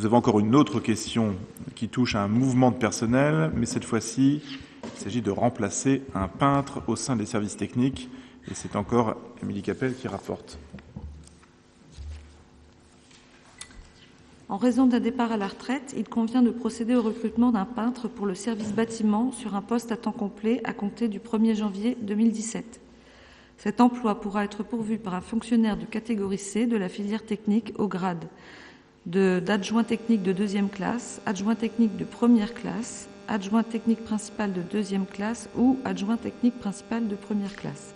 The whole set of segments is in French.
Nous avons encore une autre question qui touche à un mouvement de personnel, mais cette fois-ci, il s'agit de remplacer un peintre au sein des services techniques. Et c'est encore Émilie Capel qui rapporte. En raison d'un départ à la retraite, il convient de procéder au recrutement d'un peintre pour le service bâtiment sur un poste à temps complet à compter du 1er janvier 2017. Cet emploi pourra être pourvu par un fonctionnaire de catégorie C de la filière technique au grade d'adjoint technique de 2e classe, adjoint technique de 1re classe, adjoint technique principal de 2e classe ou adjoint technique principal de 1re classe.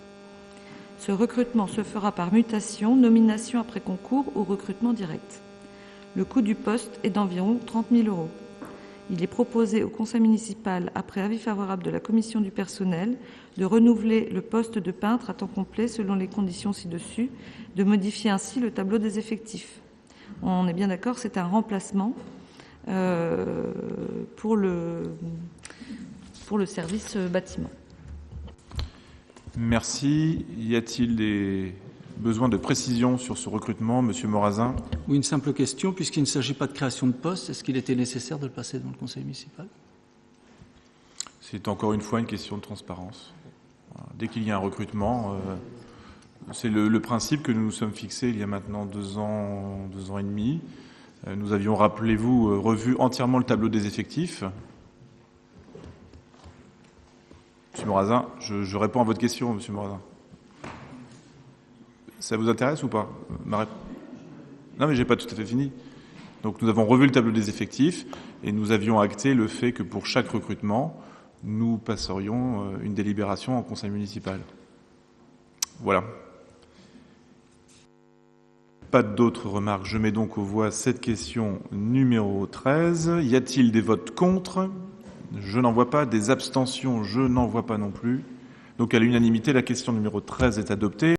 Ce recrutement se fera par mutation, nomination après concours ou recrutement direct. Le coût du poste est d'environ 30 000 €. Il est proposé au conseil municipal, après avis favorable de la commission du personnel, de renouveler le poste de peintre à temps complet selon les conditions ci-dessus, de modifier ainsi le tableau des effectifs. On est bien d'accord, c'est un remplacement pour le service bâtiment. Merci. Y a-t-il des besoins de précision sur ce recrutement, Monsieur Morazin? Oui, une simple question, puisqu'il ne s'agit pas de création de poste, est-ce qu'il était nécessaire de le passer dans le conseil municipal? C'est encore une fois une question de transparence. Dès qu'il y a un recrutement, c'est le principe que nous nous sommes fixés il y a maintenant 2 ans et demi. Nous avions, rappelez-vous, revu entièrement le tableau des effectifs. Monsieur Morazin, je réponds à votre question, Monsieur Morazin. Ça vous intéresse ou pas? Non, mais j'ai pas tout à fait fini. Donc nous avons revu le tableau des effectifs et nous avions acté le fait que pour chaque recrutement, nous passerions une délibération en conseil municipal. Voilà. Pas d'autres remarques. Je mets donc aux voix cette question numéro 13. Y a-t-il des votes contre? Je n'en vois pas. Des abstentions? Je n'en vois pas non plus. Donc à l'unanimité, la question numéro 13 est adoptée.